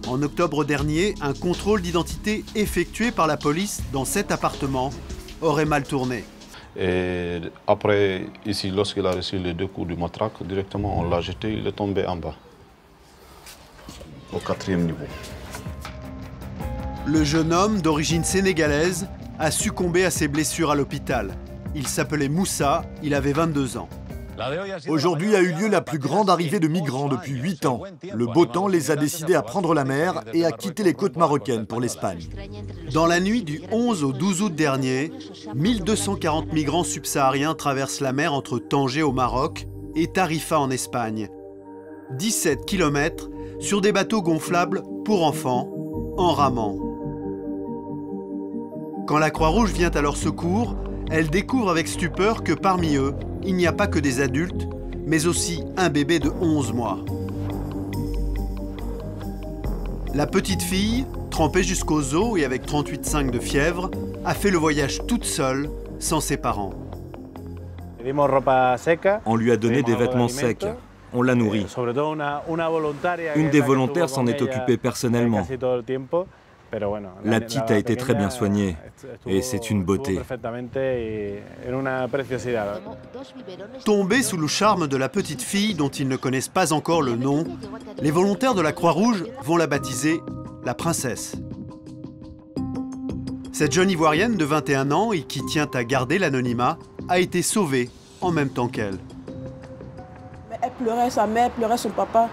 En octobre dernier, un contrôle d'identité effectué par la police dans cet appartement aurait mal tourné. Et après, ici, lorsqu'il a reçu les 2 coups de matraque, directement on l'a jeté, il est tombé en bas, au 4e niveau. Le jeune homme, d'origine sénégalaise, a succombé à ses blessures à l'hôpital. Il s'appelait Moussa, il avait 22 ans. Aujourd'hui a eu lieu la plus grande arrivée de migrants depuis 8 ans. Le beau temps les a décidés à prendre la mer et à quitter les côtes marocaines pour l'Espagne. Dans la nuit du 11 au 12 août dernier, 1240 migrants subsahariens traversent la mer entre Tanger au Maroc et Tarifa en Espagne. 17 km sur des bateaux gonflables pour enfants, en ramant. Quand la Croix-Rouge vient à leur secours, elle découvre avec stupeur que parmi eux, il n'y a pas que des adultes, mais aussi un bébé de 11 mois. La petite fille, trempée jusqu'aux os et avec 38,5 de fièvre, a fait le voyage toute seule, sans ses parents. On lui a donné des vêtements secs. On l'a nourrie. Une des volontaires s'en est occupée personnellement. La petite a été très bien soignée et c'est une beauté. Tombés sous le charme de la petite fille dont ils ne connaissent pas encore le nom, les volontaires de la Croix-Rouge vont la baptiser la princesse. Cette jeune Ivoirienne de 21 ans et qui tient à garder l'anonymat a été sauvée en même temps qu'elle. Elle pleurait sa mère, pleurait son papa.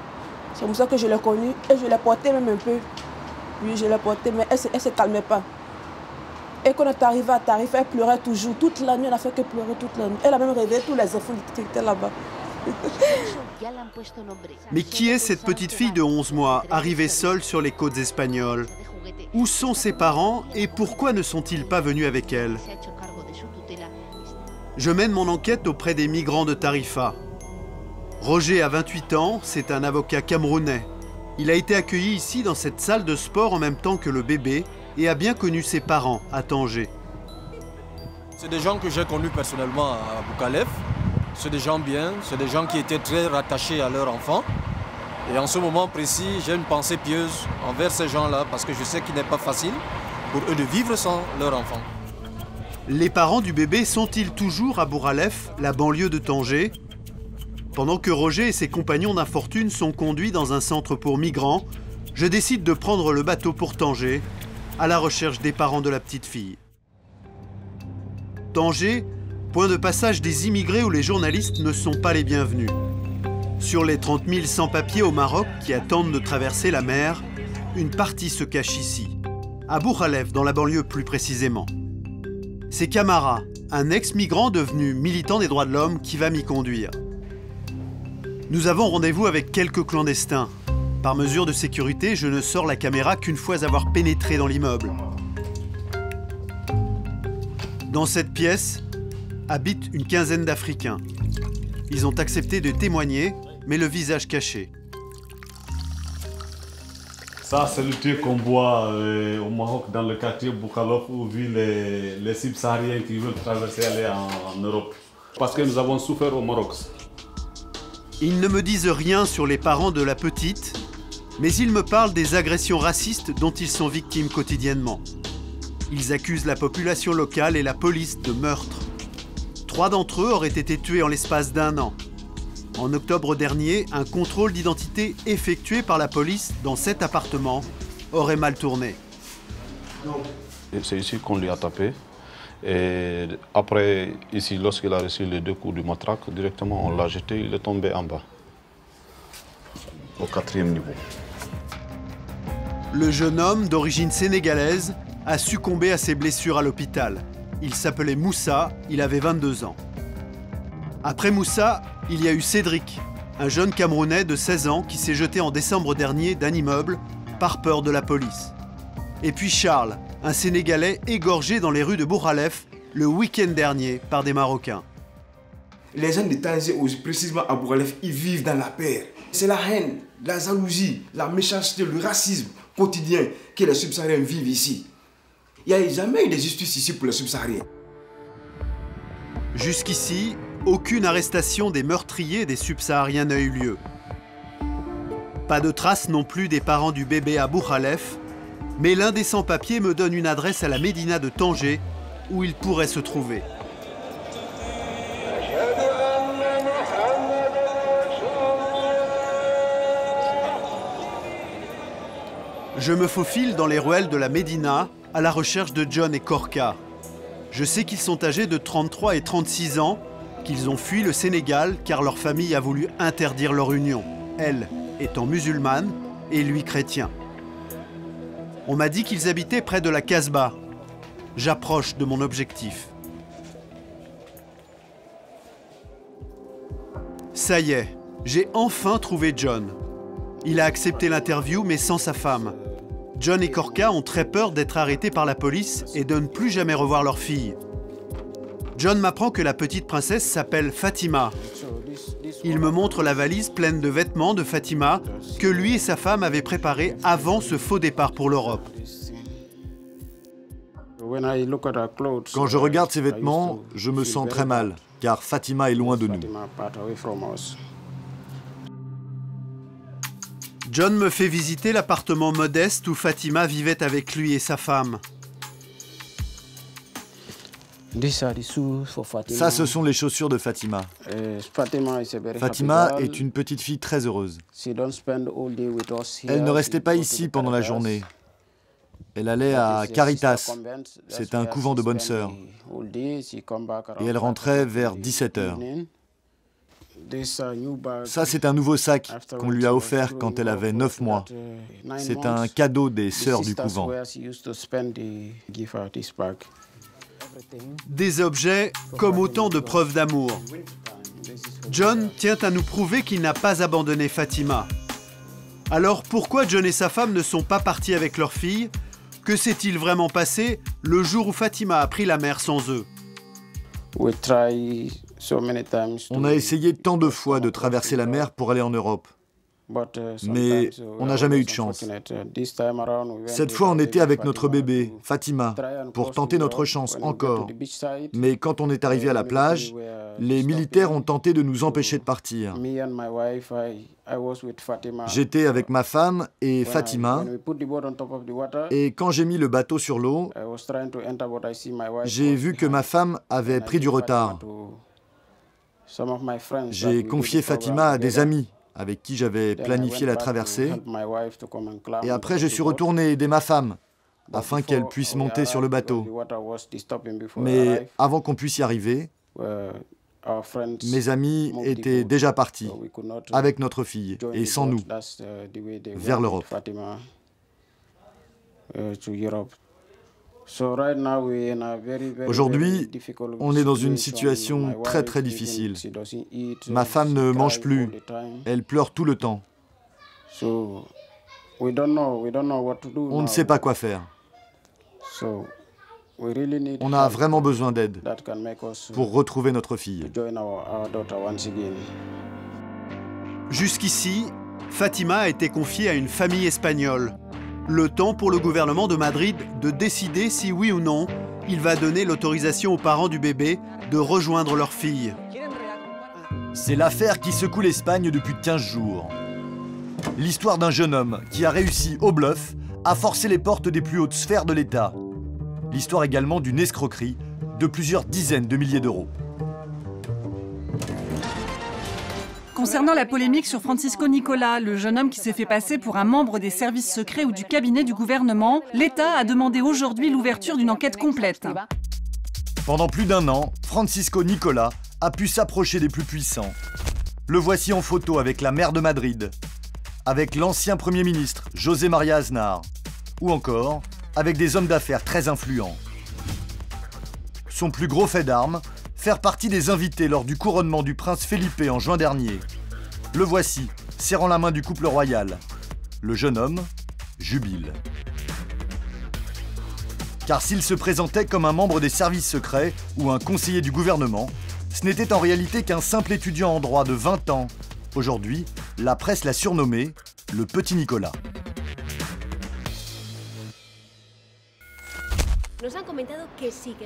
C'est comme ça que je l'ai connue et je l'ai portée même un peu. Oui, je l'ai portée, mais elle ne se calmait pas. Et quand on est arrivé à Tarifa, elle pleurait toujours. Toute la nuit, elle n'a fait que pleurer toute la nuit. Elle a même réveillé tous les enfants qui étaient là-bas. Mais qui est cette petite fille de 11 mois, arrivée seule sur les côtes espagnoles? Où sont ses parents et pourquoi ne sont-ils pas venus avec elle? Je mène mon enquête auprès des migrants de Tarifa. Roger a 28 ans, c'est un avocat camerounais. Il a été accueilli ici dans cette salle de sport en même temps que le bébé et a bien connu ses parents à Tanger. C'est des gens que j'ai connus personnellement à Boukalef. C'est des gens bien, c'est des gens qui étaient très rattachés à leur enfant. Et en ce moment précis, j'ai une pensée pieuse envers ces gens-là parce que je sais qu'il n'est pas facile pour eux de vivre sans leur enfant. Les parents du bébé sont-ils toujours à Bouralef, la banlieue de Tanger? Pendant que Roger et ses compagnons d'infortune sont conduits dans un centre pour migrants, je décide de prendre le bateau pour Tanger, à la recherche des parents de la petite fille. Tanger, point de passage des immigrés où les journalistes ne sont pas les bienvenus. Sur les 30 000 sans-papiers au Maroc qui attendent de traverser la mer, une partie se cache ici, à Bouralef, dans la banlieue plus précisément. C'est Camara, un ex-migrant devenu militant des droits de l'homme, qui va m'y conduire. Nous avons rendez-vous avec quelques clandestins. Par mesure de sécurité, je ne sors la caméra qu'une fois avoir pénétré dans l'immeuble. Dans cette pièce habitent une quinzaine d'Africains. Ils ont accepté de témoigner, mais le visage caché. Ça, c'est le thé qu'on boit au Maroc, dans le quartier Boukalef, où vivent les subsahariens qui veulent traverser aller en Europe. Parce que nous avons souffert au Maroc. Ils ne me disent rien sur les parents de la petite, mais ils me parlent des agressions racistes dont ils sont victimes quotidiennement. Ils accusent la population locale et la police de meurtre. 3 d'entre eux auraient été tués en l'espace d'1 an. En octobre dernier, un contrôle d'identité effectué par la police dans cet appartement aurait mal tourné. C'est ici qu'on lui a tapé. Et après, ici, lorsqu'il a reçu les 2 coups de matraque, directement on l'a jeté, il est tombé en bas, au 4e niveau. Le jeune homme, d'origine sénégalaise, a succombé à ses blessures à l'hôpital. Il s'appelait Moussa, il avait 22 ans. Après Moussa, il y a eu Cédric, un jeune Camerounais de 16 ans qui s'est jeté en décembre dernier d'un immeuble par peur de la police. Et puis Charles, un Sénégalais égorgé dans les rues de Bouralef le week-end dernier par des Marocains. Les gens de Tanger, précisément à Bouralef, ils vivent dans la peur. C'est la haine, la jalousie, la méchanceté, le racisme quotidien que les subsahariens vivent ici. Il n'y a jamais eu de justice ici pour les subsahariens. Jusqu'ici, aucune arrestation des meurtriers des subsahariens n'a eu lieu. Pas de traces non plus des parents du bébé à Bouchalef, mais l'un des sans-papiers me donne une adresse à la Médina de Tanger où il pourrait se trouver. Je me faufile dans les ruelles de la Médina à la recherche de John et Korka. Je sais qu'ils sont âgés de 33 et 36 ans, qu'ils ont fui le Sénégal car leur famille a voulu interdire leur union, elle étant musulmane et lui chrétien. On m'a dit qu'ils habitaient près de la Casbah. J'approche de mon objectif. Ça y est, j'ai enfin trouvé John. Il a accepté l'interview, mais sans sa femme. John et Korka ont très peur d'être arrêtés par la police et de ne plus jamais revoir leur fille. John m'apprend que la petite princesse s'appelle Fatima. Il me montre la valise pleine de vêtements de Fatima que lui et sa femme avaient préparée avant ce faux départ pour l'Europe. Quand je regarde ces vêtements, je me sens très mal, car Fatima est loin de nous. John me fait visiter l'appartement modeste où Fatima vivait avec lui et sa femme. Ça, ce sont les chaussures de Fatima. Fatima est une petite fille très heureuse. Elle ne restait pas ici pendant la journée. Elle allait à Caritas, c'est un couvent de bonnes sœurs. Et elle rentrait vers 17 h. Ça, c'est un nouveau sac qu'on lui a offert quand elle avait 9 mois. C'est un cadeau des sœurs du couvent. Des objets comme autant de preuves d'amour. John tient à nous prouver qu'il n'a pas abandonné Fatima. Alors pourquoi John et sa femme ne sont pas partis avec leur fille? Que s'est-il vraiment passé le jour où Fatima a pris la mer sans eux? On a essayé tant de fois de traverser la mer pour aller en Europe. Mais on n'a jamais eu de chance. Cette fois, on était avec notre bébé, Fatima, pour tenter notre chance encore. Mais quand on est arrivé à la plage, les militaires ont tenté de nous empêcher de partir. J'étais avec ma femme et Fatima, et quand j'ai mis le bateau sur l'eau, j'ai vu que ma femme avait pris du retard. J'ai confié Fatima à des amis avec qui j'avais planifié la traversée. Et après, je suis retourné aider ma femme, afin qu'elle puisse monter sur le bateau. Mais avant qu'on puisse y arriver, mes amis étaient déjà partis, avec notre fille, et sans nous, vers l'Europe. Aujourd'hui, on est dans une situation très très difficile. Ma femme ne mange plus, elle pleure tout le temps. On ne sait pas quoi faire. On a vraiment besoin d'aide pour retrouver notre fille. Jusqu'ici, Fatima a été confiée à une famille espagnole. Le temps pour le gouvernement de Madrid de décider si oui ou non il va donner l'autorisation aux parents du bébé de rejoindre leur fille. C'est l'affaire qui secoue l'Espagne depuis 15 jours. L'histoire d'un jeune homme qui a réussi au bluff à forcer les portes des plus hautes sphères de l'État. L'histoire également d'une escroquerie de plusieurs dizaines de milliers d'euros. Concernant la polémique sur Francisco Nicola, le jeune homme qui s'est fait passer pour un membre des services secrets ou du cabinet du gouvernement, l'État a demandé aujourd'hui l'ouverture d'une enquête complète. Pendant plus d'1 an, Francisco Nicola a pu s'approcher des plus puissants. Le voici en photo avec la maire de Madrid, avec l'ancien Premier ministre José María Aznar, ou encore avec des hommes d'affaires très influents. Son plus gros fait d'armes, faire partie des invités lors du couronnement du prince Felipe en juin dernier. Le voici, serrant la main du couple royal. Le jeune homme jubile. Car s'il se présentait comme un membre des services secrets ou un conseiller du gouvernement, ce n'était en réalité qu'un simple étudiant en droit de 20 ans. Aujourd'hui, la presse l'a surnommé le Petit Nicolas.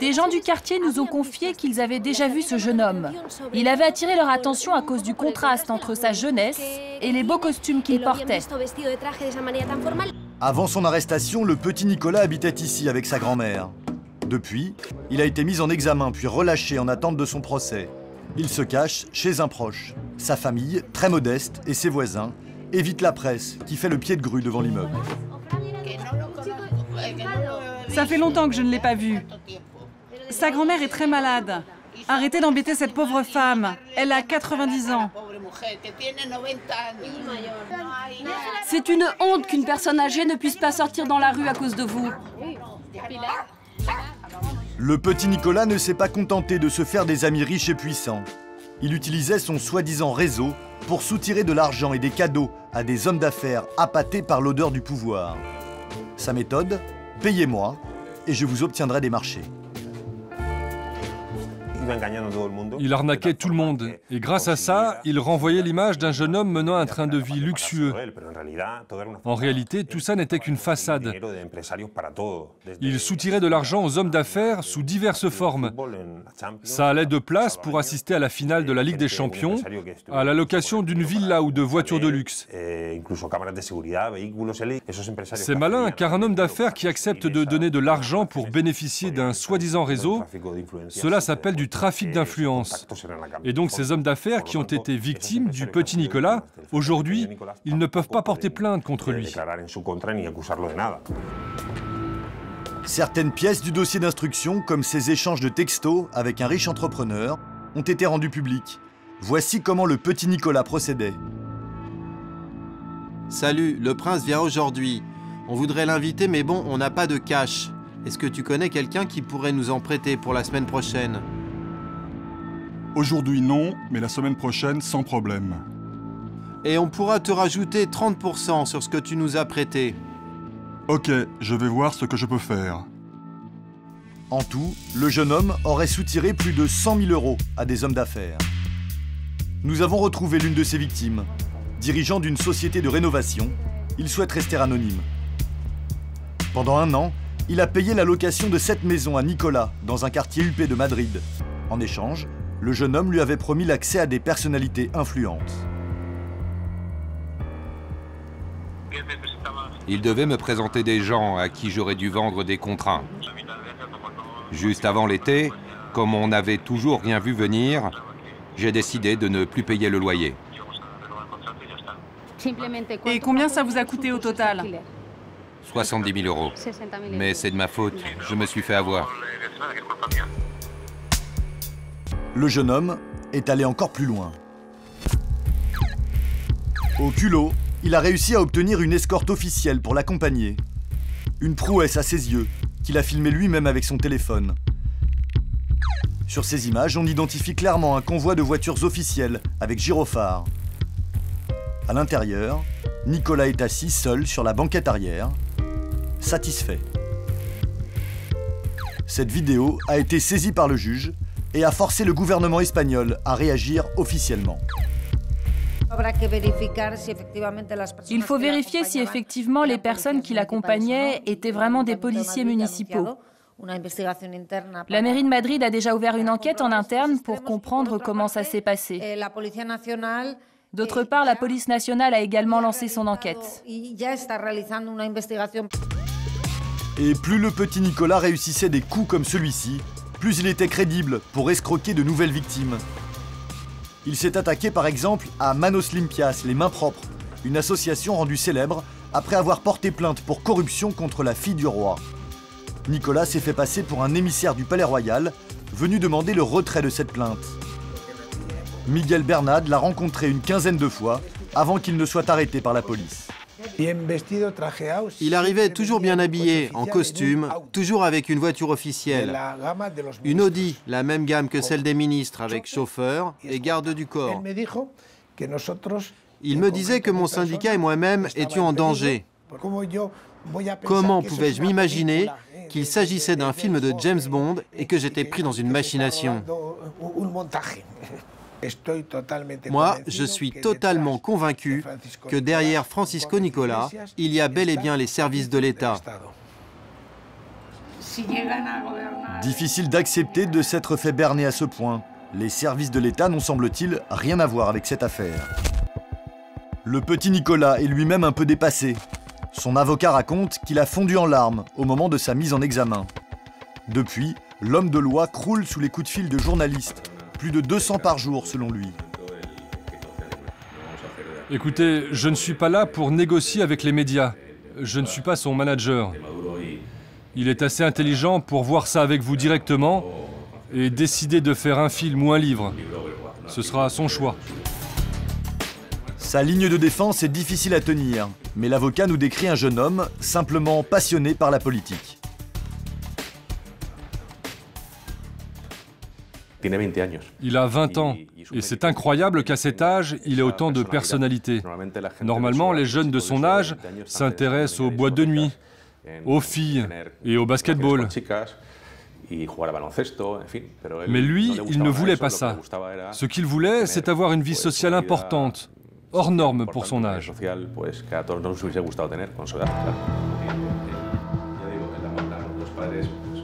Des gens du quartier nous ont confié qu'ils avaient déjà vu ce jeune homme. Il avait attiré leur attention à cause du contraste entre sa jeunesse et les beaux costumes qu'il portait. Avant son arrestation, le petit Nicolas habitait ici avec sa grand-mère. Depuis, il a été mis en examen puis relâché en attente de son procès. Il se cache chez un proche. Sa famille, très modeste, et ses voisins évitent la presse qui fait le pied de grue devant l'immeuble. Ça fait longtemps que je ne l'ai pas vu. Sa grand-mère est très malade. Arrêtez d'embêter cette pauvre femme. Elle a 90 ans. C'est une honte qu'une personne âgée ne puisse pas sortir dans la rue à cause de vous. Le petit Nicolas ne s'est pas contenté de se faire des amis riches et puissants. Il utilisait son soi-disant réseau pour soutirer de l'argent et des cadeaux à des hommes d'affaires appâtés par l'odeur du pouvoir. Sa méthode, payez-moi et je vous obtiendrai des marchés. Il arnaquait tout le monde. Et grâce à ça, il renvoyait l'image d'un jeune homme menant un train de vie luxueux. En réalité, tout ça n'était qu'une façade. Il soutirait de l'argent aux hommes d'affaires sous diverses formes. Ça allait de places pour assister à la finale de la Ligue des Champions, à la location d'une villa ou de voitures de luxe. C'est malin, car un homme d'affaires qui accepte de donner de l'argent pour bénéficier d'un soi-disant réseau, cela s'appelle du trafic d'influence. Et donc ces hommes d'affaires qui ont été victimes du petit Nicolas, aujourd'hui, ils ne peuvent pas porter plainte contre lui. Certaines pièces du dossier d'instruction, comme ces échanges de textos avec un riche entrepreneur, ont été rendues publiques. Voici comment le petit Nicolas procédait. Salut, le prince vient aujourd'hui. On voudrait l'inviter, mais bon, on n'a pas de cash. Est-ce que tu connais quelqu'un qui pourrait nous en prêter pour la semaine prochaine ? Aujourd'hui non, mais la semaine prochaine sans problème. Et on pourra te rajouter 30% sur ce que tu nous as prêté. Ok, je vais voir ce que je peux faire. En tout, le jeune homme aurait soutiré plus de 100 000 € à des hommes d'affaires. Nous avons retrouvé l'une de ses victimes. Dirigeant d'une société de rénovation, il souhaite rester anonyme. Pendant 1 an, il a payé la location de 7 maisons à Nicolas, dans un quartier huppé de Madrid. En échange, le jeune homme lui avait promis l'accès à des personnalités influentes. Il devait me présenter des gens à qui j'aurais dû vendre des contrats. Juste avant l'été, comme on n'avait toujours rien vu venir, j'ai décidé de ne plus payer le loyer. Et combien ça vous a coûté au total ? 70 000 €. Mais c'est de ma faute, je me suis fait avoir. Le jeune homme est allé encore plus loin. Au culot, il a réussi à obtenir une escorte officielle pour l'accompagner. Une prouesse à ses yeux, qu'il a filmé lui-même avec son téléphone. Sur ces images, on identifie clairement un convoi de voitures officielles avec gyrophare. À l'intérieur, Nicolas est assis seul sur la banquette arrière, satisfait. Cette vidéo a été saisie par le juge et a forcé le gouvernement espagnol à réagir officiellement. Il faut vérifier si effectivement les personnes qui l'accompagnaient étaient vraiment des policiers municipaux. La mairie de Madrid a déjà ouvert une enquête en interne pour comprendre comment ça s'est passé. D'autre part, la police nationale a également lancé son enquête. Et plus le petit Nicolas réussissait des coups comme celui-ci, plus il était crédible pour escroquer de nouvelles victimes. Il s'est attaqué par exemple à Manos Limpias, les mains propres, une association rendue célèbre après avoir porté plainte pour corruption contre la fille du roi. Nicolas s'est fait passer pour un émissaire du Palais Royal, venu demander le retrait de cette plainte. Miguel Bernad l'a rencontré une quinzaine de fois avant qu'il ne soit arrêté par la police. Il arrivait toujours bien habillé, en costume, toujours avec une voiture officielle. Une Audi, la même gamme que celle des ministres, avec chauffeur et garde du corps. Il me disait que mon syndicat et moi-même étions en danger. Comment pouvais-je m'imaginer qu'il s'agissait d'un film de James Bond et que j'étais pris dans une machination ? Moi, je suis totalement convaincu que derrière Francisco Nicola, il y a bel et bien les services de l'État. Difficile d'accepter de s'être fait berner à ce point. Les services de l'État n'ont, semble-t-il, rien à voir avec cette affaire. Le petit Nicolas est lui-même un peu dépassé. Son avocat raconte qu'il a fondu en larmes au moment de sa mise en examen. Depuis, l'homme de loi croule sous les coups de fil de journalistes. Plus de 200 par jour, selon lui. Écoutez, je ne suis pas là pour négocier avec les médias. Je ne suis pas son manager. Il est assez intelligent pour voir ça avec vous directement et décider de faire un film ou un livre. Ce sera son choix. Sa ligne de défense est difficile à tenir, mais l'avocat nous décrit un jeune homme simplement passionné par la politique. Il a 20 ans, et c'est incroyable qu'à cet âge, il ait autant de personnalité. Normalement, les jeunes de son âge s'intéressent aux boîtes de nuit, aux filles et au basketball. Mais lui, il ne voulait pas ça. Ce qu'il voulait, c'est avoir une vie sociale importante, hors norme pour son âge.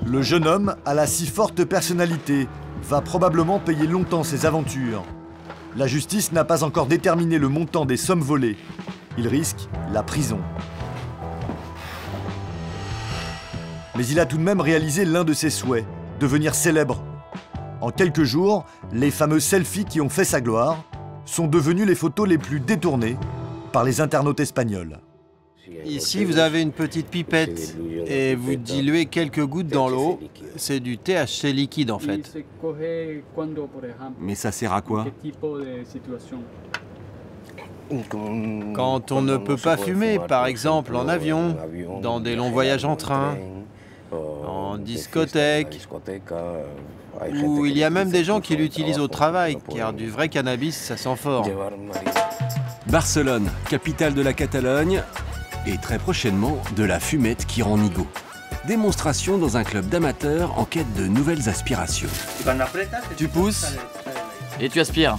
Le jeune homme a la si forte personnalité, va probablement payer longtemps ses aventures. La justice n'a pas encore déterminé le montant des sommes volées. Il risque la prison. Mais il a tout de même réalisé l'un de ses souhaits, devenir célèbre. En quelques jours, les fameux selfies qui ont fait sa gloire sont devenus les photos les plus détournées par les internautes espagnols. Ici, vous avez une petite pipette et vous diluez quelques gouttes dans l'eau. C'est du THC liquide en fait. Mais ça sert à quoi? Quand on ne peut pas fumer, par exemple en avion, dans des longs voyages en train, en discothèque, ou il y a même des gens qui l'utilisent au travail, car du vrai cannabis, ça sent fort. Barcelone, capitale de la Catalogne, et très prochainement de la fumette qui rend nigo. Démonstration dans un club d'amateurs en quête de nouvelles aspirations. Tu pousses et tu aspires.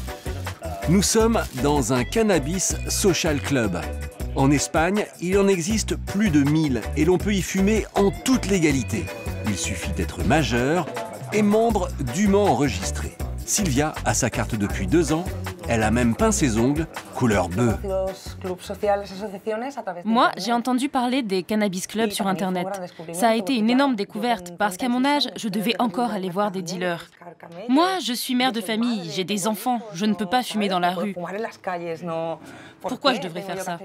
Nous sommes dans un cannabis social club. En Espagne, il en existe plus de 1000 et l'on peut y fumer en toute légalité. Il suffit d'être majeur et membre dûment enregistré. Sylvia a sa carte depuis 2 ans. Elle a même peint ses ongles couleur bœuf. Moi, j'ai entendu parler des cannabis clubs sur Internet. Ça a été une énorme découverte parce qu'à mon âge, je devais encore aller voir des dealers. Moi, je suis mère de famille, j'ai des enfants, je ne peux pas fumer dans la rue. Pourquoi je devrais faire ça?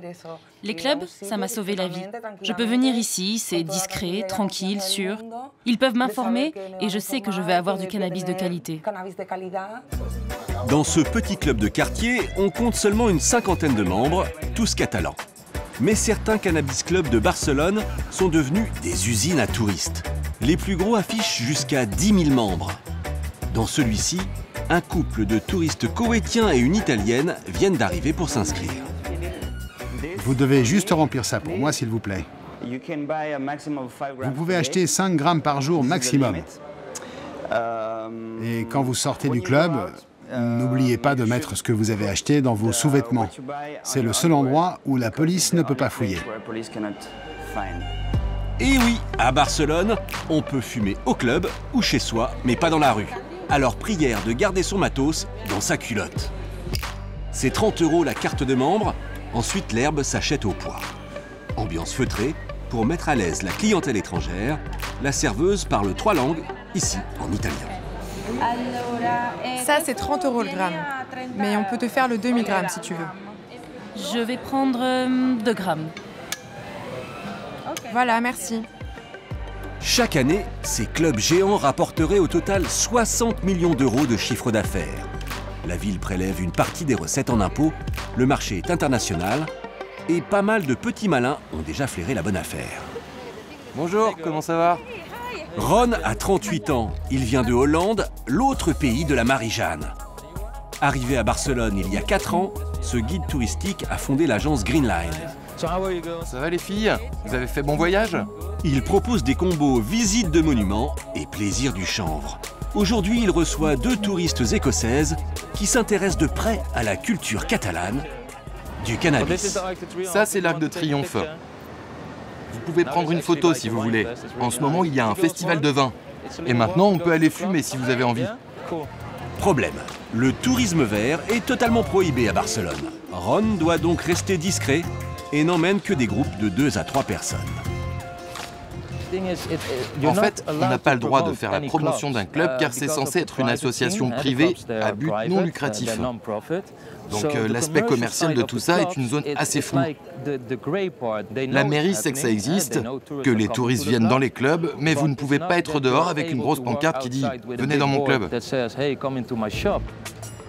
Les clubs, ça m'a sauvé la vie. Je peux venir ici, c'est discret, tranquille, sûr. Ils peuvent m'informer et je sais que je vais avoir du cannabis de qualité. Dans ce petit club de quartier, on compte seulement une 50aine de membres, tous catalans. Mais certains cannabis clubs de Barcelone sont devenus des usines à touristes. Les plus gros affichent jusqu'à 10 000 membres. Dans celui-ci, un couple de touristes koweïtiens et une italienne viennent d'arriver pour s'inscrire. Vous devez juste remplir ça pour moi, s'il vous plaît. Vous pouvez acheter 5 grammes par jour maximum. Et quand vous sortez du club, n'oubliez pas de mettre ce que vous avez acheté dans vos sous-vêtements. C'est le seul endroit où la police ne peut pas fouiller. Et oui, à Barcelone, on peut fumer au club ou chez soi, mais pas dans la rue. Alors prière de garder son matos dans sa culotte. C'est 30 € la carte de membre, ensuite l'herbe s'achète au poids. Ambiance feutrée, pour mettre à l'aise la clientèle étrangère, la serveuse parle 3 langues, ici en italien. Ça, c'est 30 € le gramme. Mais on peut te faire le demi-gramme si tu veux. Je vais prendre 2 grammes. Voilà, merci. Chaque année, ces clubs géants rapporteraient au total 60 millions d'euros de chiffre d'affaires. La ville prélève une partie des recettes en impôts, le marché est international et pas mal de petits malins ont déjà flairé la bonne affaire. Bonjour, comment ça va? Ron a 38 ans, il vient de Hollande, l'autre pays de la Marie-Jeanne. Arrivé à Barcelone il y a 4 ans, ce guide touristique a fondé l'agence Greenline. Ça va les filles? Vous avez fait bon voyage? Il propose des combos visite de monuments et plaisir du chanvre. Aujourd'hui, il reçoit 2 touristes écossaises qui s'intéressent de près à la culture catalane du cannabis. Ça, c'est l'Arc de Triomphe. Vous pouvez prendre une photo si vous voulez. En ce moment, il y a un festival de vin. Et maintenant, on peut aller fumer si vous avez envie. Problème, le tourisme vert est totalement prohibé à Barcelone. Ron doit donc rester discret et n'emmène que des groupes de 2 à 3 personnes. En fait, on n'a pas le droit de faire la promotion d'un club car c'est censé être une association privée à but non lucratif. Donc l'aspect commercial de tout ça est une zone assez floue. La mairie sait que ça existe, que les touristes viennent dans les clubs, mais vous ne pouvez pas être dehors avec une grosse pancarte qui dit « Venez dans mon club ».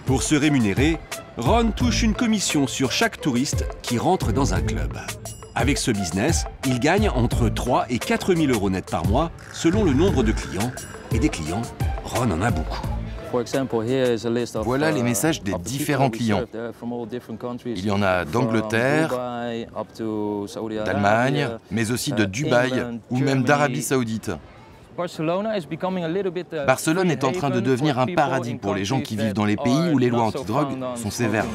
Pour se rémunérer, Ron touche une commission sur chaque touriste qui rentre dans un club. Avec ce business, il gagne entre 3 et 4 000 euros net par mois, selon le nombre de clients. Et des clients, Ron en a beaucoup. Voilà les messages des différents clients. Il y en a d'Angleterre, d'Allemagne, mais aussi de Dubaï ou même d'Arabie Saoudite. Barcelone est en train de devenir un paradis pour les gens qui vivent dans les pays où les lois antidrogue sont sévères.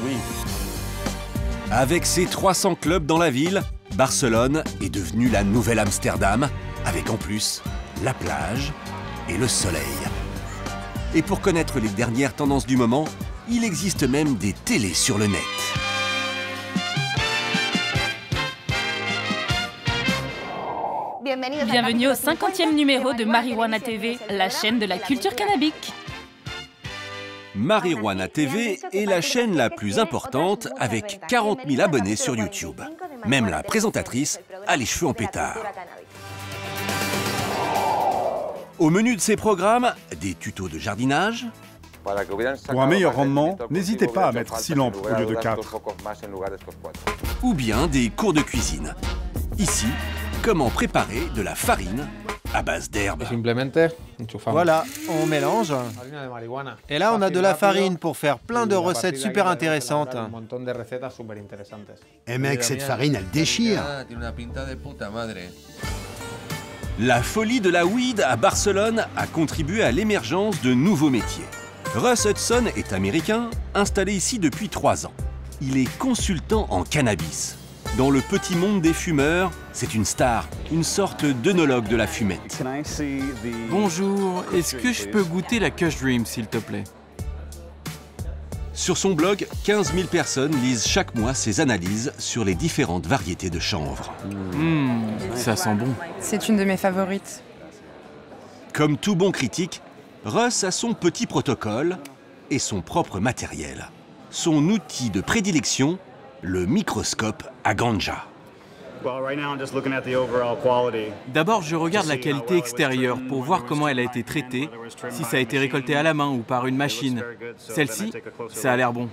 Avec ses 300 clubs dans la ville, Barcelone est devenue la nouvelle Amsterdam, avec en plus la plage et le soleil. Et pour connaître les dernières tendances du moment, il existe même des télés sur le net. Bienvenue au 50e numéro de Marijuana TV, la chaîne de la culture cannabique. Marijuana TV est la chaîne la plus importante avec 40 000 abonnés sur YouTube. Même la présentatrice a les cheveux en pétard. Au menu de ces programmes, des tutos de jardinage. Pour un meilleur rendement, n'hésitez pas à mettre 6 lampes au lieu de 4. Ou bien des cours de cuisine. Ici, comment préparer de la farine à base d'herbes. Voilà, on mélange. Et là, on a de la farine pour faire plein de recettes super intéressantes. Eh mec, cette farine, elle déchire. La folie de la weed à Barcelone a contribué à l'émergence de nouveaux métiers. Russ Hudson est américain, installé ici depuis 3 ans. Il est consultant en cannabis. Dans le petit monde des fumeurs, c'est une star, une sorte d'œnologue de la fumette. Bonjour, est-ce que je peux goûter la Kush Dream, s'il te plaît? Sur son blog, 15 000 personnes lisent chaque mois ses analyses sur les différentes variétés de chanvre. Ça sent bon. C'est une de mes favorites. Comme tout bon critique, Russ a son petit protocole et son propre matériel. Son outil de prédilection, le microscope à ganja. D'abord, je regarde la qualité extérieure pour voir comment elle a été traitée, si ça a été récolté à la main ou par une machine. Celle-ci, ça a l'air bon.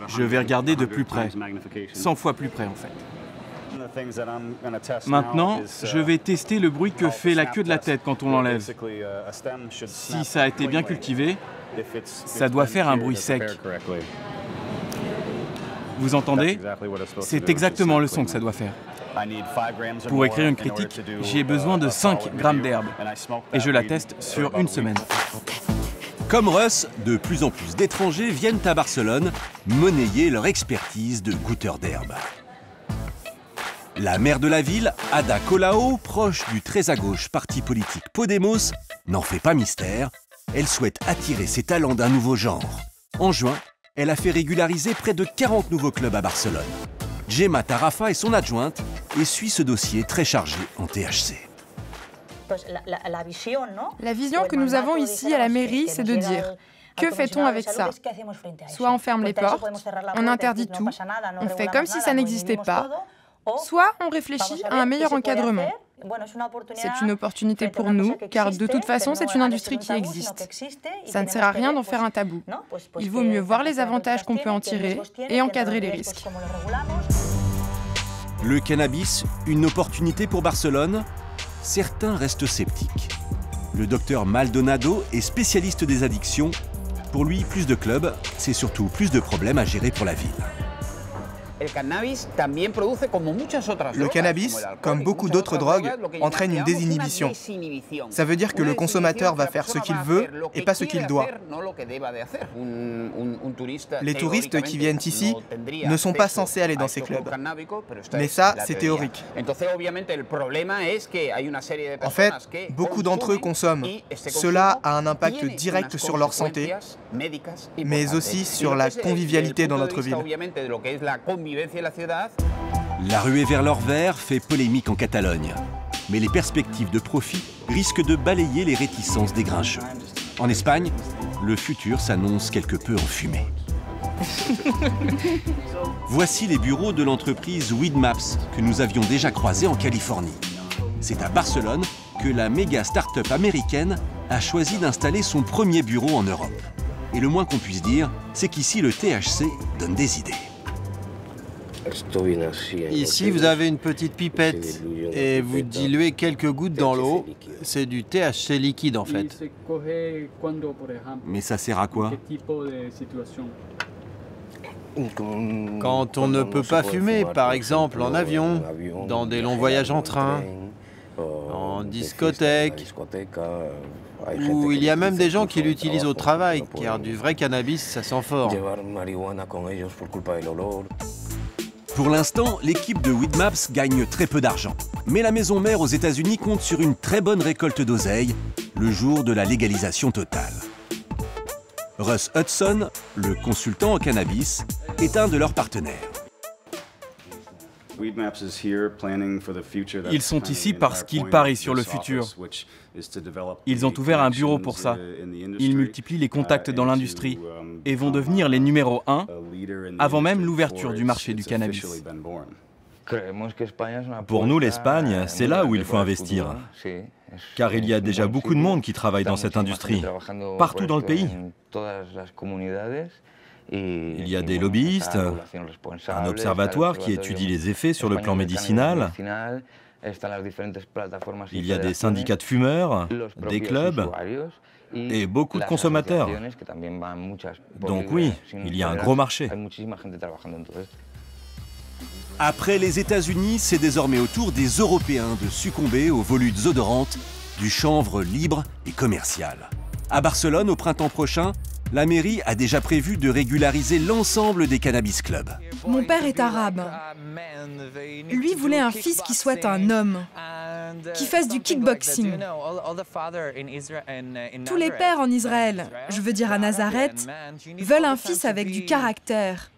Je vais regarder de plus près, 100 fois plus près en fait. Maintenant, je vais tester le bruit que fait la queue de la tête quand on l'enlève. Si ça a été bien cultivé, ça doit faire un bruit sec. Vous entendez? C'est exactement le son que ça doit faire. Pour écrire une critique, j'ai besoin de 5 grammes d'herbe. Et je la teste sur une semaine. Comme Russ, de plus en plus d'étrangers viennent à Barcelone monnayer leur expertise de goûteurs d'herbe. La maire de la ville, Ada Colau, proche du très à gauche parti politique Podemos, n'en fait pas mystère. Elle souhaite attirer ses talents d'un nouveau genre. En juin, elle a fait régulariser près de 40 nouveaux clubs à Barcelone. Gemma Tarafa est son adjointe et suit ce dossier très chargé en THC. La vision que nous avons ici à la mairie, c'est de dire « Que fait-on avec ça ?» Soit on ferme les portes, on interdit tout, on fait comme si ça n'existait pas, soit on réfléchit à un meilleur encadrement. C'est une opportunité pour nous, car de toute façon, c'est une industrie qui existe. Ça ne sert à rien d'en faire un tabou. Il vaut mieux voir les avantages qu'on peut en tirer et encadrer les risques. Le cannabis, une opportunité pour Barcelone? Certains restent sceptiques. Le docteur Maldonado est spécialiste des addictions. Pour lui, plus de clubs, c'est surtout plus de problèmes à gérer pour la ville. Le cannabis, comme beaucoup d'autres drogues, entraîne une désinhibition. Ça veut dire que le consommateur va faire ce qu'il veut et pas ce qu'il doit. Les touristes qui viennent ici ne sont pas censés aller dans ces clubs. Mais ça, c'est théorique. En fait, beaucoup d'entre eux consomment. Cela a un impact direct sur leur santé, mais aussi sur la convivialité dans notre ville. La ruée vers l'or vert fait polémique en Catalogne. Mais les perspectives de profit risquent de balayer les réticences des grincheux. En Espagne, le futur s'annonce quelque peu enfumé. Voici les bureaux de l'entreprise Weedmaps que nous avions déjà croisés en Californie. C'est à Barcelone que la méga start-up américaine a choisi d'installer son premier bureau en Europe. Et le moins qu'on puisse dire, c'est qu'ici le THC donne des idées. Ici, vous avez une petite pipette et vous diluez quelques gouttes dans l'eau. C'est du THC liquide en fait. Mais ça sert à quoi? Quand on ne peut pas fumer, par exemple en avion, dans des longs voyages en train, en discothèque, où il y a même des gens qui l'utilisent au travail, car du vrai cannabis, ça sent fort. Pour l'instant, l'équipe de Weedmaps gagne très peu d'argent. Mais la maison mère aux États-Unis compte sur une très bonne récolte d'oseille le jour de la légalisation totale. Russ Hudson, le consultant en cannabis, est un de leurs partenaires. Ils sont ici parce qu'ils parient sur le futur. Ils ont ouvert un bureau pour ça. Ils multiplient les contacts dans l'industrie et vont devenir les numéros 1 avant même l'ouverture du marché du cannabis. Pour nous, l'Espagne, c'est là où il faut investir. Car il y a déjà beaucoup de monde qui travaille dans cette industrie, partout dans le pays. Il y a des lobbyistes, un observatoire qui étudie les effets sur le plan médicinal. Il y a des syndicats de fumeurs, des clubs et beaucoup de consommateurs. Donc oui, il y a un gros marché. Après les États-Unis, c'est désormais au tour des Européens de succomber aux volutes odorantes du chanvre libre et commercial. À Barcelone, au printemps prochain, la mairie a déjà prévu de régulariser l'ensemble des cannabis clubs. Mon père est arabe. Lui voulait un fils qui soit un homme, qui fasse du kickboxing. Tous les pères en Israël, je veux dire à Nazareth, veulent un fils avec du caractère,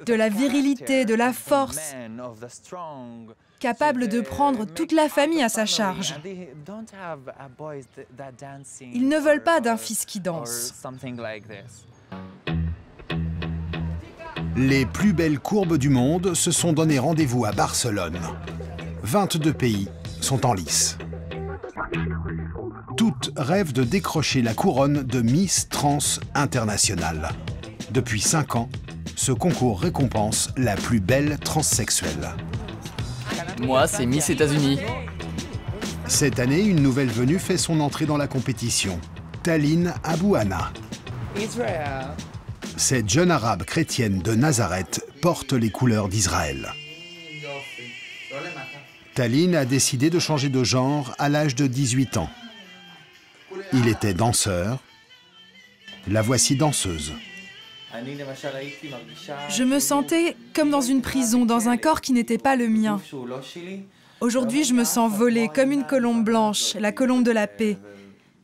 de la virilité, de la force, capable de prendre toute la famille à sa charge. Ils ne veulent pas d'un fils qui danse. Les plus belles courbes du monde se sont donné rendez-vous à Barcelone. 22 pays sont en lice. Toutes rêvent de décrocher la couronne de Miss Trans Internationale. Depuis 5 ans, ce concours récompense la plus belle transsexuelle. Moi, c'est Miss États-Unis. Cette année, une nouvelle venue fait son entrée dans la compétition. Taline Abouana. Cette jeune arabe chrétienne de Nazareth porte les couleurs d'Israël. Taline a décidé de changer de genre à l'âge de 18 ans. Il était danseur. La voici danseuse. Je me sentais comme dans une prison, dans un corps qui n'était pas le mien. Aujourd'hui, je me sens volée, comme une colombe blanche, la colombe de la paix.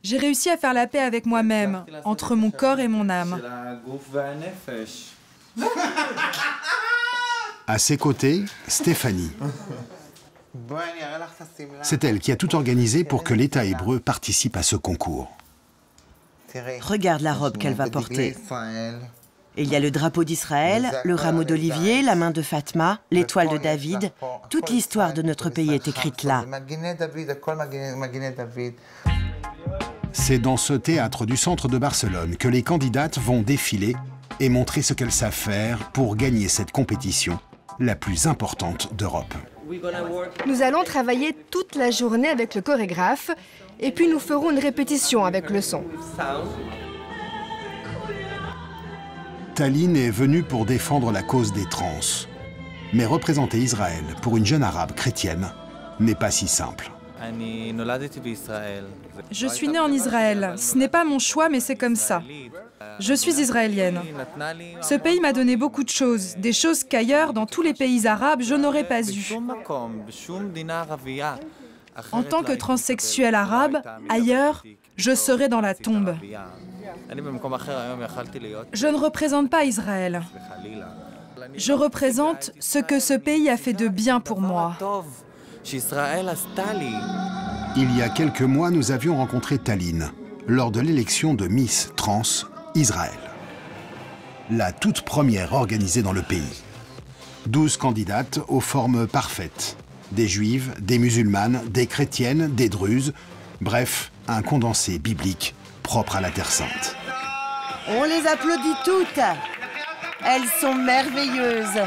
J'ai réussi à faire la paix avec moi-même, entre mon corps et mon âme. À ses côtés, Stéphanie. C'est elle qui a tout organisé pour que l'État hébreu participe à ce concours. Regarde la robe qu'elle va porter. Il y a le drapeau d'Israël, le rameau d'olivier, la main de Fatma, l'étoile de David. Toute l'histoire de notre pays est écrite là. C'est dans ce théâtre du centre de Barcelone que les candidates vont défiler et montrer ce qu'elles savent faire pour gagner cette compétition, la plus importante d'Europe. Nous allons travailler toute la journée avec le chorégraphe et puis nous ferons une répétition avec le son. Taline est venue pour défendre la cause des trans. Mais représenter Israël pour une jeune arabe chrétienne n'est pas si simple. Je suis née en Israël. Ce n'est pas mon choix, mais c'est comme ça. Je suis israélienne. Ce pays m'a donné beaucoup de choses, des choses qu'ailleurs, dans tous les pays arabes, je n'aurais pas eues. En tant que transsexuel arabe, ailleurs, je serais dans la tombe. Je ne représente pas Israël. Je représente ce que ce pays a fait de bien pour moi. Il y a quelques mois, nous avions rencontré Taline lors de l'élection de Miss Trans Israël. La toute première organisée dans le pays. 12 candidates aux formes parfaites. Des juives, des musulmanes, des chrétiennes, des druzes. Bref, un condensé biblique propre à la Terre Sainte. On les applaudit toutes. Elles sont merveilleuses.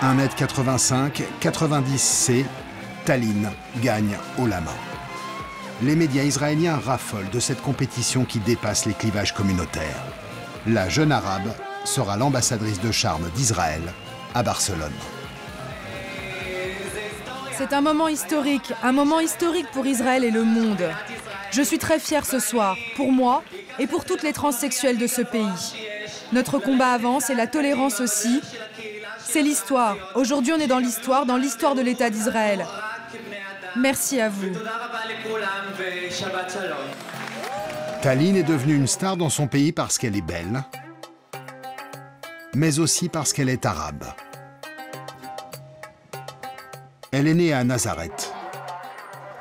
1m85, 90C, Taline gagne haut la main. Les médias israéliens raffolent de cette compétition qui dépasse les clivages communautaires. La jeune arabe sera l'ambassadrice de charme d'Israël à Barcelone. C'est un moment historique pour Israël et le monde. Je suis très fière ce soir, pour moi et pour toutes les transsexuelles de ce pays. Notre combat avance et la tolérance aussi. C'est l'histoire. Aujourd'hui, on est dans l'histoire de l'État d'Israël. Merci à vous. Taline est devenue une star dans son pays parce qu'elle est belle, mais aussi parce qu'elle est arabe. Elle est née à Nazareth,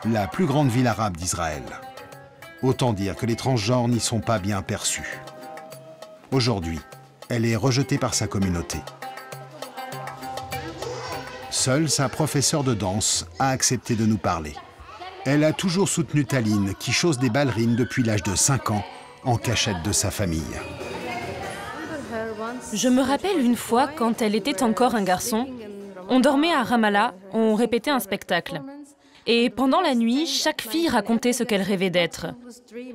la plus grande ville arabe d'Israël. Autant dire que les transgenres n'y sont pas bien perçus. Aujourd'hui, elle est rejetée par sa communauté. Seule sa professeure de danse a accepté de nous parler. Elle a toujours soutenu Taline, qui chausse des ballerines depuis l'âge de 5 ans, en cachette de sa famille. Je me rappelle une fois, quand elle était encore un garçon, on dormait à Ramallah, on répétait un spectacle. Et pendant la nuit, chaque fille racontait ce qu'elle rêvait d'être.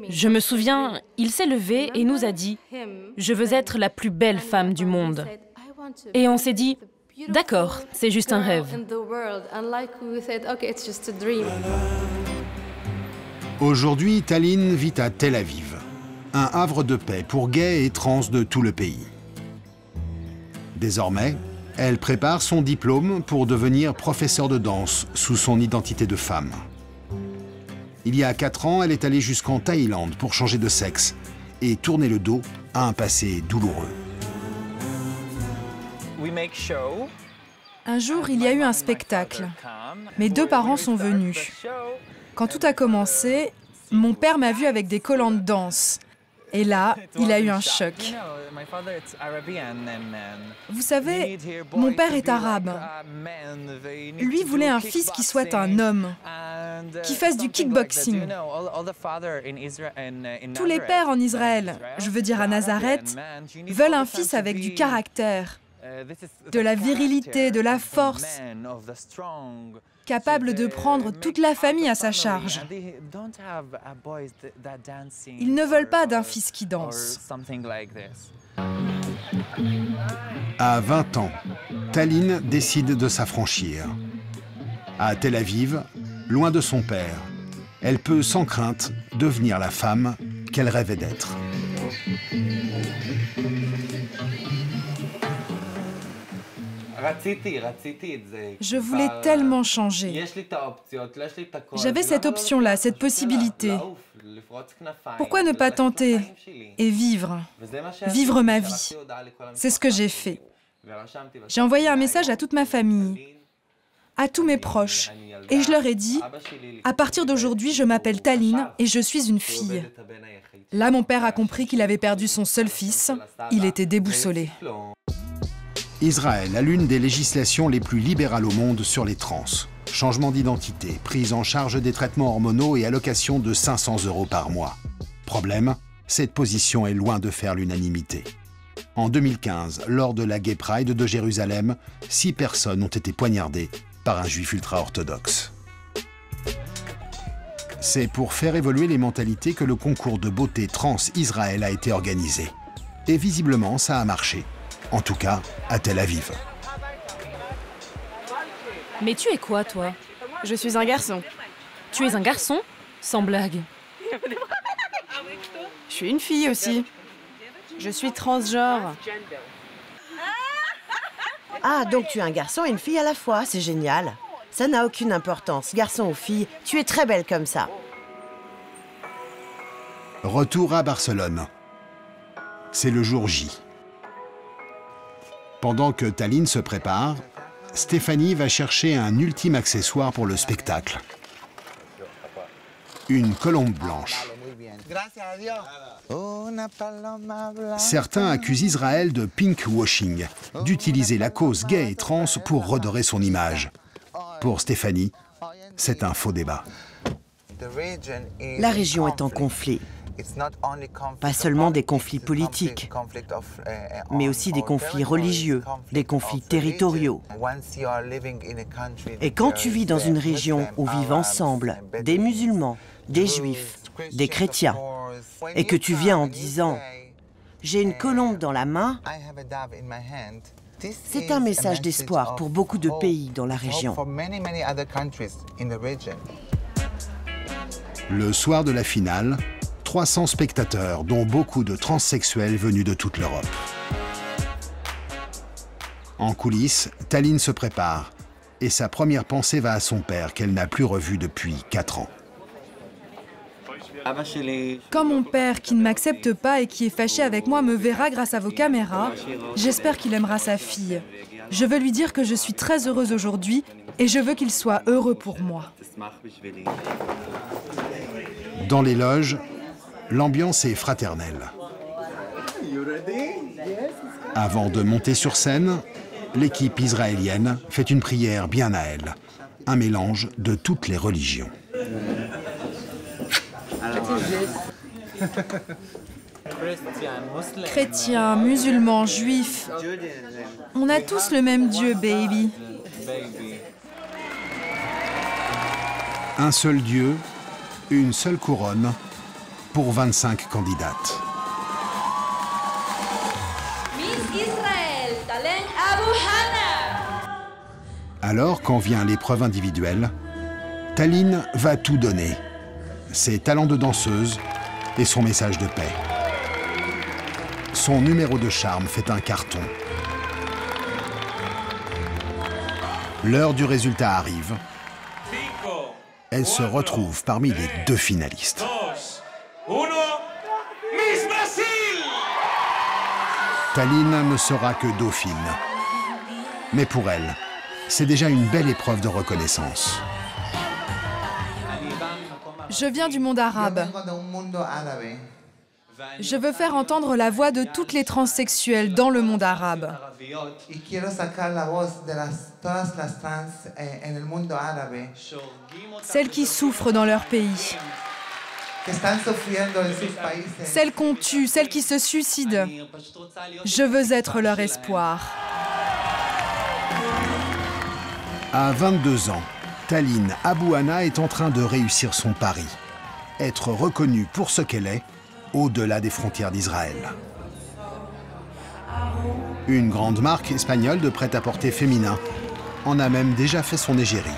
Je me souviens, il s'est levé et nous a dit « Je veux être la plus belle femme du monde ». Et on s'est dit « D'accord, c'est juste un rêve ». Aujourd'hui, Taline vit à Tel Aviv, un havre de paix pour gays et trans de tout le pays. Désormais, elle prépare son diplôme pour devenir professeure de danse sous son identité de femme. Il y a 4 ans, elle est allée jusqu'en Thaïlande pour changer de sexe et tourner le dos à un passé douloureux. Un jour, il y a eu un spectacle. Mes 2 parents sont venus. Quand tout a commencé, mon père m'a vue avec des collants de danse. Et là, il a eu un choc. Vous savez, mon père est arabe. Lui voulait un fils qui soit un homme, qui fasse du kickboxing. Tous les pères en Israël, je veux dire à Nazareth, veulent un fils avec du caractère, de la virilité, de la force, capable de prendre toute la famille à sa charge. Ils ne veulent pas d'un fils qui danse. À 20 ans, Taline décide de s'affranchir. À Tel Aviv, loin de son père, elle peut sans crainte devenir la femme qu'elle rêvait d'être. Je voulais tellement changer. J'avais cette option-là, cette possibilité. Pourquoi ne pas tenter et vivre ma vie? C'est ce que j'ai fait. J'ai envoyé un message à toute ma famille, à tous mes proches, et je leur ai dit, à partir d'aujourd'hui, je m'appelle Taline et je suis une fille. Là, mon père a compris qu'il avait perdu son seul fils. Il était déboussolé. Israël a l'une des législations les plus libérales au monde sur les trans. Changement d'identité, prise en charge des traitements hormonaux et allocation de 500 € par mois. Problème, cette position est loin de faire l'unanimité. En 2015, lors de la Gay Pride de Jérusalem, 6 personnes ont été poignardées par un juif ultra-orthodoxe. C'est pour faire évoluer les mentalités que le concours de beauté trans Israël a été organisé. Et visiblement, ça a marché. En tout cas, à Tel Aviv. Mais tu es quoi, toi? Je suis un garçon. Tu es un garçon? Sans blague. Je suis une fille aussi. Je suis transgenre. Ah, donc tu es un garçon et une fille à la fois, c'est génial. Ça n'a aucune importance, garçon ou fille, tu es très belle comme ça. Retour à Barcelone. C'est le jour J. Pendant que Tallinn se prépare, Stéphanie va chercher un ultime accessoire pour le spectacle. Une colombe blanche. Certains accusent Israël de pinkwashing, d'utiliser la cause gay et trans pour redorer son image. Pour Stéphanie, c'est un faux débat. La région est en conflit. Pas seulement des conflits politiques, mais aussi des conflits religieux, des conflits territoriaux. Et quand tu vis dans une région où vivent ensemble des musulmans, des juifs, des chrétiens, et que tu viens en disant « j'ai une colombe dans la main », c'est un message d'espoir pour beaucoup de pays dans la région. Le soir de la finale, 300 spectateurs, dont beaucoup de transsexuels venus de toute l'Europe. En coulisses, Tallinn se prépare et sa première pensée va à son père qu'elle n'a plus revu depuis 4 ans. Quand mon père, qui ne m'accepte pas et qui est fâché avec moi, me verra grâce à vos caméras, j'espère qu'il aimera sa fille. Je veux lui dire que je suis très heureuse aujourd'hui et je veux qu'il soit heureux pour moi. Dans les loges, l'ambiance est fraternelle. Avant de monter sur scène, l'équipe israélienne fait une prière bien à elle, un mélange de toutes les religions. Chrétiens, musulmans, juifs, on a tous le même Dieu, baby. Un seul Dieu, une seule couronne pour 25 candidates. Miss Israël, Tallinn Abu Hana. Alors, quand vient l'épreuve individuelle, Tallinn va tout donner. Ses talents de danseuse et son message de paix. Son numéro de charme fait un carton. L'heure du résultat arrive. Elle se retrouve parmi les 2 finalistes. Tallinn ne sera que dauphine. Mais pour elle, c'est déjà une belle épreuve de reconnaissance. Je viens du monde arabe. Je veux faire entendre la voix de toutes les transsexuels dans le monde arabe. Celles qui souffrent dans leur pays. Celles qu'on tue, celles qui se suicident. Je veux être leur espoir. À 22 ans, Tallinn Abu Hana est en train de réussir son pari. Être reconnue pour ce qu'elle est, au-delà des frontières d'Israël. Une grande marque espagnole de prêt-à-porter féminin en a même déjà fait son égérie.